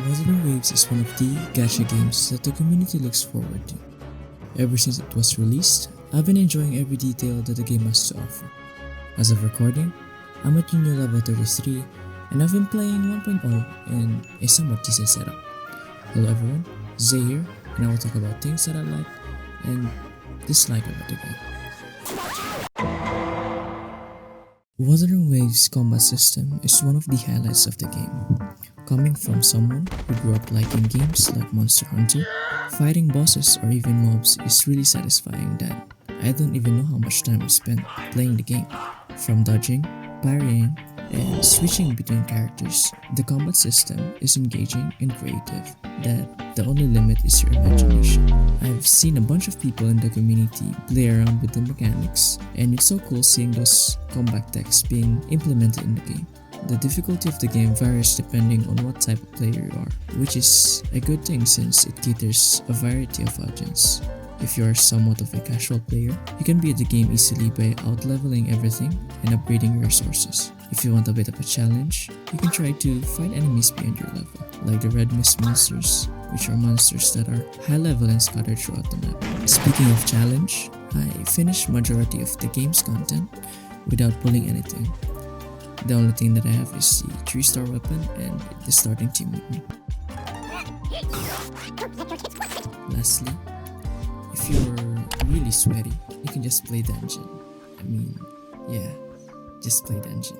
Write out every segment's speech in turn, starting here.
Wuthering Waves is one of the gacha games that the community looks forward to. Ever since it was released, I've been enjoying every detail that the game has to offer. As of recording, I'm at junior level 33 and I've been playing 1.0 in a somewhat decent setup. Hello everyone, Zay here, and I will talk about things that I like and dislike about the game. Wuthering Waves' combat system is one of the highlights of the game. Coming from someone who grew up liking games like Monster Hunter, fighting bosses or even mobs is really satisfying that I don't even know how much time I spent playing the game. From dodging, parrying, and switching between characters, the combat system is engaging and creative that the only limit is your imagination. I've seen a bunch of people in the community play around with the mechanics, and it's so cool seeing those combat techs being implemented in the game. The difficulty of the game varies depending on what type of player you are, which is a good thing since it caters a variety of audience. If you are somewhat of a casual player, you can beat the game easily by out-leveling everything and upgrading your resources. If you want a bit of a challenge, you can try to fight enemies beyond your level, like the Red Mist monsters, which are monsters that are high level and scattered throughout the map. Speaking of challenge, I finished majority of the game's content without pulling anything. The only thing that I have is the 3-star weapon and the starting team with me. Lastly, if you're really sweaty, you can just play dungeon. Just play dungeon.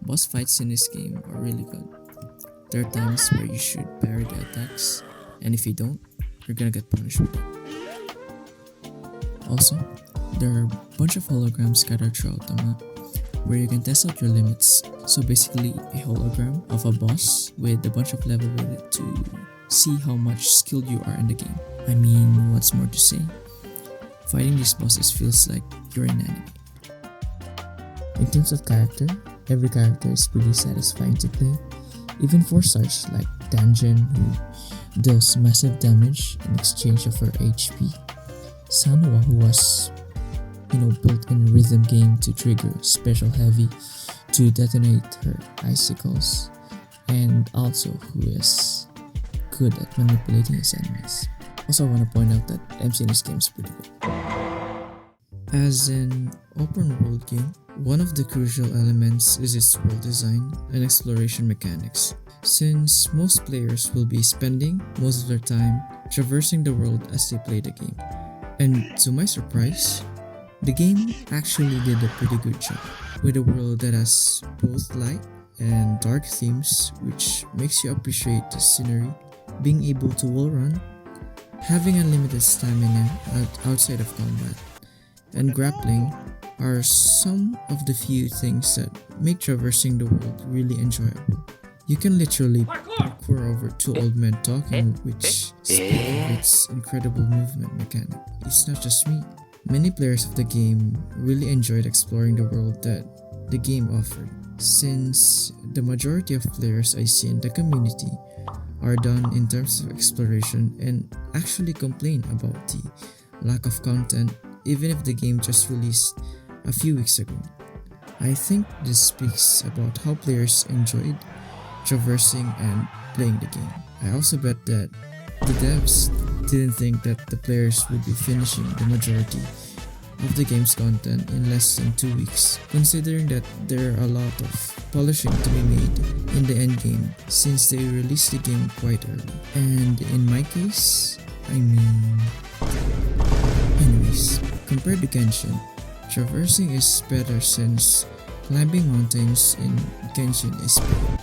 Boss fights in this game are really good. There are times where you should parry the attacks, and if you don't, you're gonna get punished with it. Also, there are a bunch of holograms scattered throughout the map where you can test out your limits. So basically a hologram of a boss with a bunch of level with it to see how much skilled you are in the game. What's more to say? Fighting these bosses feels like you're an enemy. In terms of character, every character is pretty satisfying to play. Even 4-stars like Danjin, who deals massive damage in exchange of her HP. Sanwa, who was built in rhythm game to trigger special heavy to detonate her icicles, and also who is good at manipulating his enemies. Also, I want to point out that MC in this game is pretty good. As an open world game, one of the crucial elements is its world design and exploration mechanics, since most players will be spending most of their time traversing the world as they play the game. And to my surprise, the game actually did a pretty good job, with a world that has both light and dark themes, which makes you appreciate the scenery, being able to wall run, having unlimited stamina outside of combat, and grappling are some of the few things that make traversing the world really enjoyable. You can literally parkour over two old men talking, which speaks of its incredible movement mechanic. It's not just me. Many players of the game really enjoyed exploring the world that the game offered, since the majority of players I see in the community are done in terms of exploration and actually complain about the lack of content even if the game just released a few weeks ago. I think this speaks about how players enjoyed traversing and playing the game. I also bet that the devs didn't think that the players would be finishing the majority of the game's content in less than 2 weeks, considering that there are a lot of polishing to be made in the endgame since they released the game quite early. And in my case, anyways, compared to Genshin, traversing is better since climbing mountains in Genshin is pain,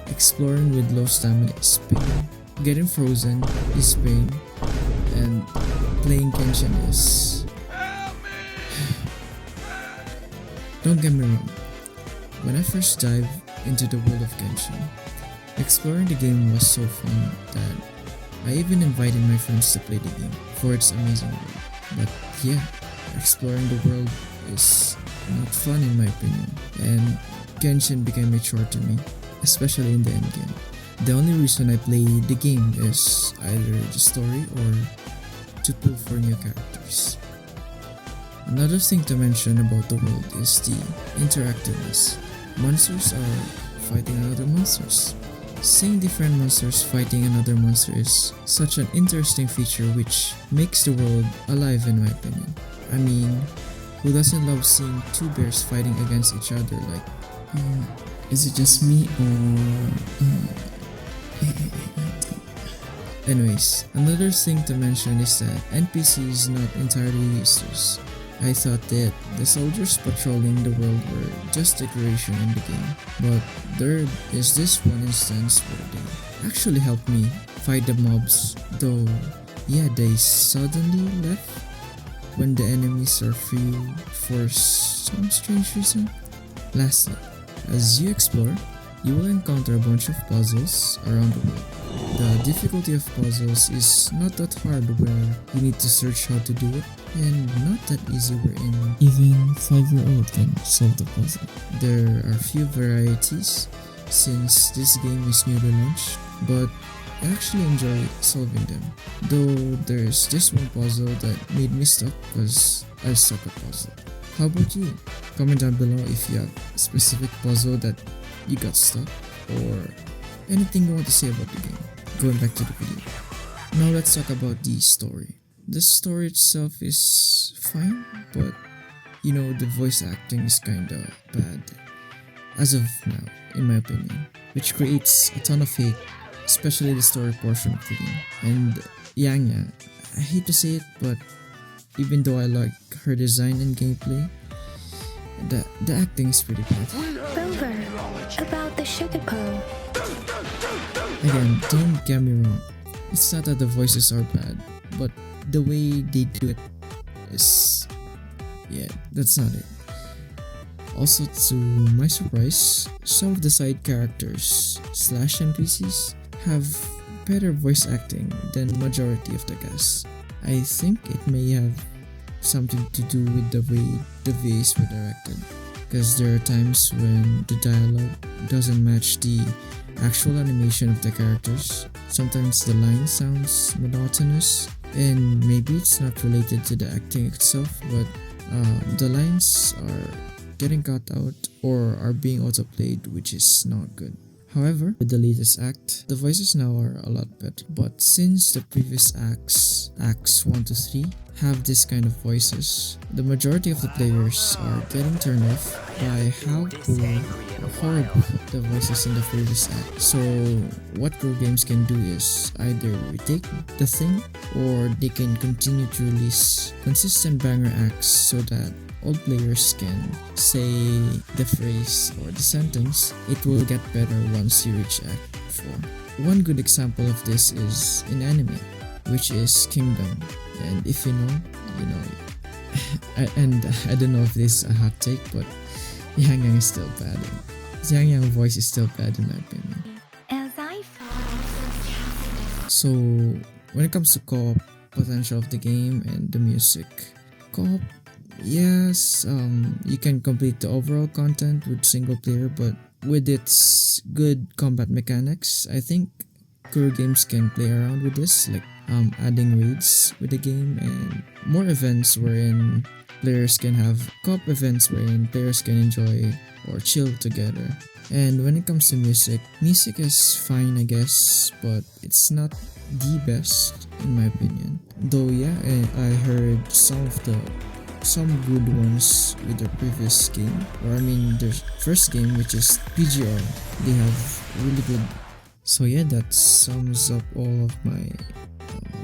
exploring with low stamina is pain, getting frozen is pain, and playing Genshin is... Don't get me wrong, when I first dived into the world of Genshin, exploring the game was so fun that I even invited my friends to play the game for its amazing world. But yeah, exploring the world is not fun in my opinion, and Genshin became a chore to me, especially in the endgame. The only reason I play the game is either the story or to pull for new characters. Another thing to mention about the world is the interactiveness. Monsters are fighting other monsters. Seeing different monsters fighting another monster is such an interesting feature which makes the world alive in my opinion. I mean, who doesn't love seeing two bears fighting against each other like, is it just me or... Anyways, another thing to mention is that NPC is not entirely useless. I thought that the soldiers patrolling the world were just decoration in the game, but there is this one instance where they actually helped me fight the mobs, though yeah, they suddenly left when the enemies are few for some strange reason. Lastly, as you explore, you will encounter a bunch of puzzles around the world. The difficulty of puzzles is not that hard where you need to search how to do it, and not that easy wherein even 5-year-old can solve the puzzle. There are few varieties since this game is newly launched, but I actually enjoy solving them. Though there's this one puzzle that made me stuck because I suck at puzzle. How about you? Comment down below if you have a specific puzzle that you got stuck or anything you want to say about the game. Going back to the video. Now let's talk about the story. The story itself is fine, but you know, the voice acting is kinda bad as of now, in my opinion, which creates a ton of hate, especially the story portion of the game. And Yang, I hate to say it, but even though I like her design and gameplay, the acting is pretty bad. Rover, about the sugar pearl. Again, don't get me wrong, it's not that the voices are bad, but the way they do it is... yeah, that's not it. Also, to my surprise, some of the side characters / NPCs have better voice acting than majority of the cast. I think it may have something to do with the way the VAs were directed, because there are times when the dialogue doesn't match the actual animation of the characters. Sometimes the line sounds monotonous, and maybe it's not related to the acting itself, but the lines are getting cut out or are being autoplayed, which is not good. However, with the latest act, the voices now are a lot better. But since the previous acts 1 to 3, have this kind of voices, the majority of the players are getting turned off by how poor or horrible the voices in the previous act. So what games can do is either retake the thing, or they can continue to release consistent banger acts so that all players can say the phrase or the sentence. It will get better once you reach Act 4. One good example of this is in anime, which is Kingdom. And if you know, you know. And I don't know if this is a hot take, but Yang is still bad. Yang voice is still bad in my opinion. As I So when it comes to co-op potential of the game and the music, co-op, yes, you can complete the overall content with single player, but with its good combat mechanics, I think games can play around with this, like adding raids with the game and more events wherein players can have co-op events wherein players can enjoy or chill together. And when it comes to music is fine, I guess, but it's not the best in my opinion. Though yeah, I heard some good ones with the previous game, or I mean their first game, which is PGR. They have really good. So yeah, that sums up all of my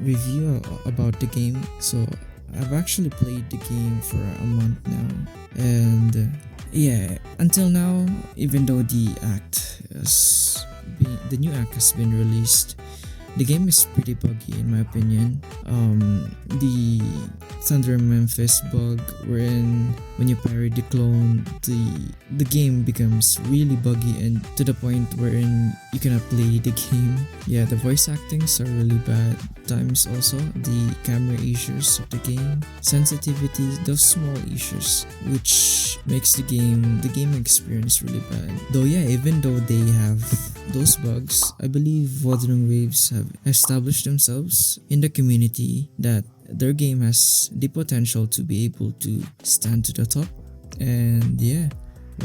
review about the game. So I've actually played the game for a month now, and yeah, until now, even though the new act has been released, the game is pretty buggy in my opinion. The Thunder Memphis bug, wherein when you parry the clone, the game becomes really buggy and to the point wherein you cannot play the game. Yeah, the voice actings are really bad. Times also the camera issues of the game, sensitivity, those small issues, which makes the game experience really bad. Though yeah, even though they have those bugs, I believe Wuthering Waves have established themselves in the community that their game has the potential to be able to stand to the top. And yeah,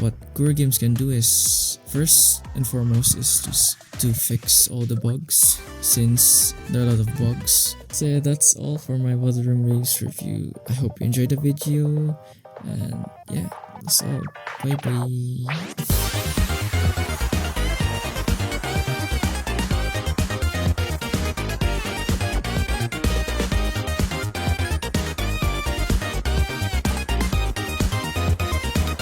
What Core Games can do is, first and foremost, is just to fix all the bugs, since there are a lot of bugs. So yeah, that's all for my Wuthering Waves review. I hope you enjoyed the video, and yeah, that's all. Bye bye.